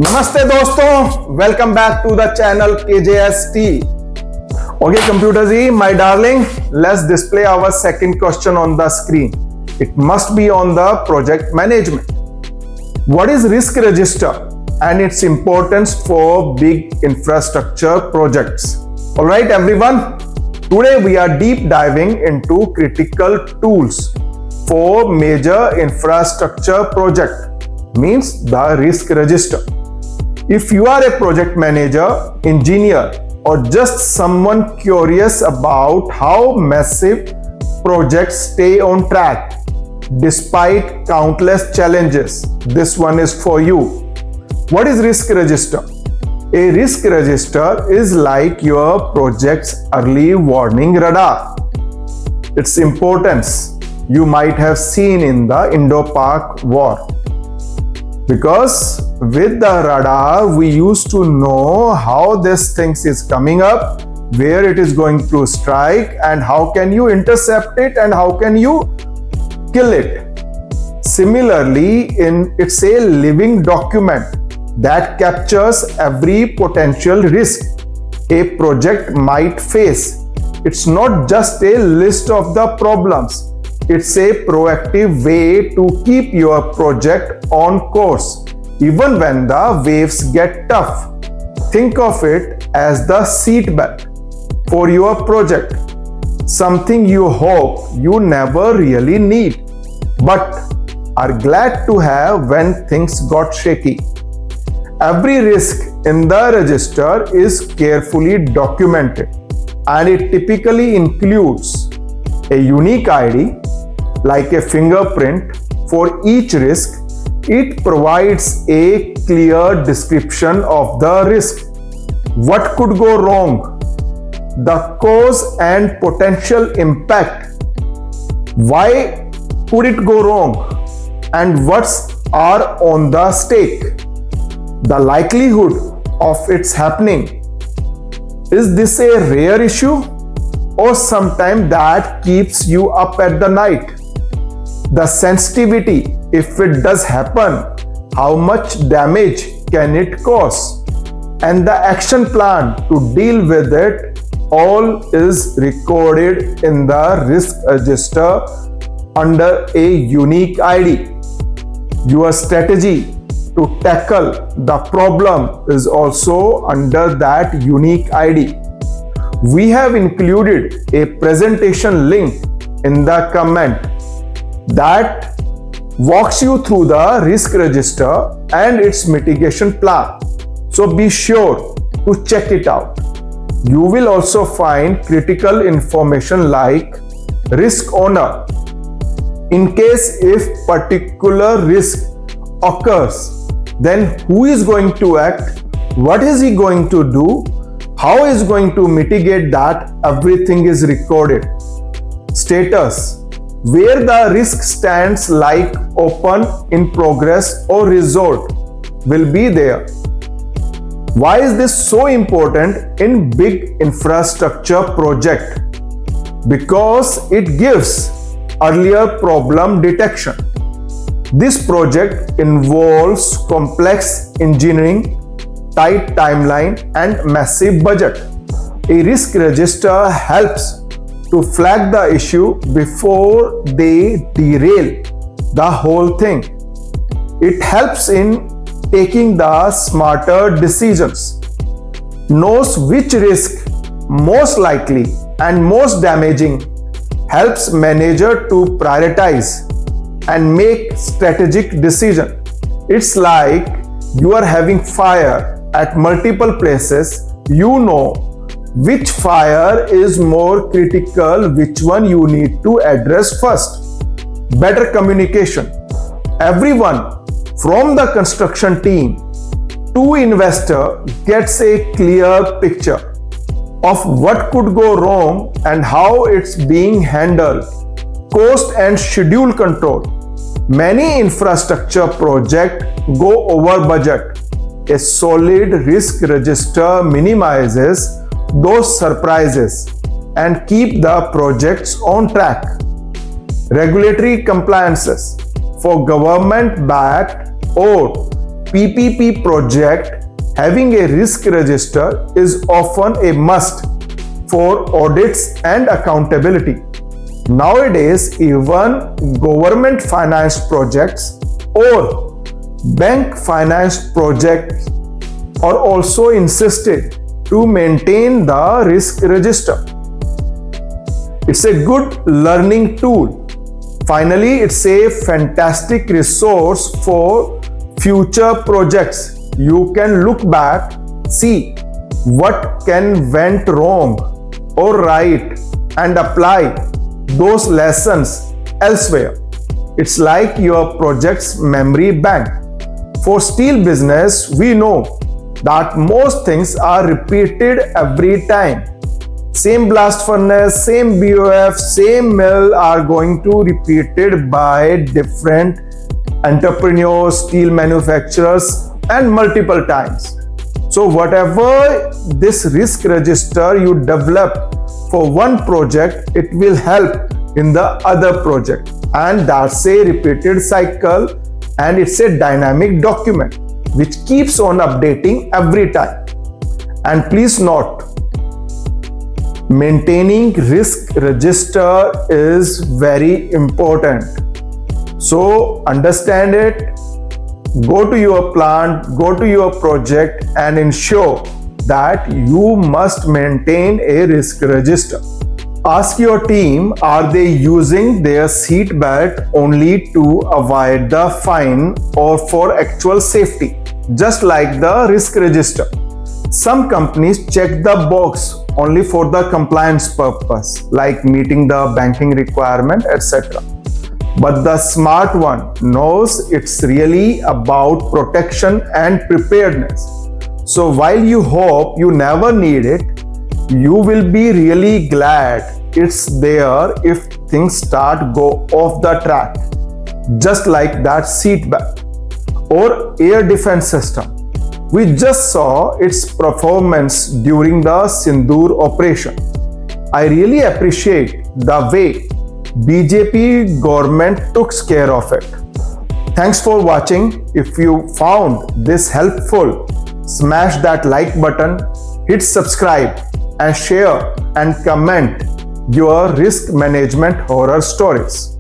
नमस्ते दोस्तों, welcome back to the channel KJS Steel. Okay, computer Z, my darling, let's display our second question on the screen. It must be on the project management. What is risk register and its importance for big infrastructure projects? All right, everyone. Today we are deep diving into critical tools for major infrastructure project. Means the risk register. If you are a project manager, engineer, or just someone curious about how massive projects stay on track despite countless challenges, this one is for you. What is risk register? A risk register is like your project's early warning radar. Its importance you might have seen in the Indo-Pak War. Because with the radar, we used to know how this thing is coming up, where it is going to strike, and how can you intercept it and how can you kill it. Similarly, it's a living document that captures every potential risk a project might face. It's not just a list of the problems. It's a proactive way to keep your project on course, even when the waves get tough. Think of it as the seat belt for your project, something you hope you never really need, but are glad to have when things got shaky. Every risk in the register is carefully documented, and it typically includes a unique ID, like a fingerprint for each risk. It provides a clear description of the risk, what could go wrong, the cause and potential impact, why could it go wrong, and what's are on the stake, the likelihood of its happening. Is this a rare issue or sometime that keeps you up at the night? The sensitivity, if it does happen, how much damage can it cause? And the action plan to deal with it all is recorded in the risk register under a unique ID. Your strategy to tackle the problem is also under that unique ID. We have included a presentation link in the comment that walks you through the risk register and its mitigation plan. So be sure to check it out. You will also find critical information like risk owner. In case if particular risk occurs, then who is going to act, what is he going to do, how is going to mitigate that, everything is recorded. Status, where the risk stands like open, in progress or resolved will be there. Why is this so important in big infrastructure project? Because it gives earlier problem detection. This project involves complex engineering, tight timeline and massive budget. A risk register helps to flag the issue before they derail the whole thing. It helps in taking the smarter decisions, knows which risk most likely and most damaging, helps manager to prioritize and make strategic decision. It's like you are having fire at multiple places. You know which fire is more critical, which one you need to address first. Better communication. Everyone from the construction team to investor gets a clear picture of what could go wrong and how it's being handled. Cost and schedule control. Many infrastructure projects go over budget. A solid risk register minimizes those surprises and keep the projects on track. Regulatory compliances for government-backed or PPP project having a risk register is often a must for audits and accountability. Nowadays, even government financed projects or bank financed projects are also insisted to maintain the risk register. It's a good learning tool. Finally, it's a fantastic resource for future projects. You can look back, see what went wrong or right, and apply those lessons elsewhere. It's like your project's memory bank. For steel business, we know that most things are repeated every time. Same blast furnace, same BOF, same mill are going to repeated by different entrepreneurs, steel manufacturers, and multiple times. So whatever this risk register you develop for one project, it will help in the other project, and that's a repeated cycle, and it's a dynamic document which keeps on updating every time. And please note, maintaining risk register is very important. So understand it, go to your plant, go to your project, and ensure that you must maintain a risk register. Ask your team, are they using their seat belt only to avoid the fine or for actual safety? Just like the risk register. Some companies check the box only for the compliance purpose, like meeting the banking requirement, etc. But the smart one knows it's really about protection and preparedness. So while you hope you never need it, you will be really glad it's there if things start go off the track. Just like that seat belt or air defense system. We just saw its performance during the Sindoor operation. I really appreciate the way BJP government took care of it. Thanks for watching. If you found this helpful, smash that like button, hit subscribe, and share and comment your risk management horror stories.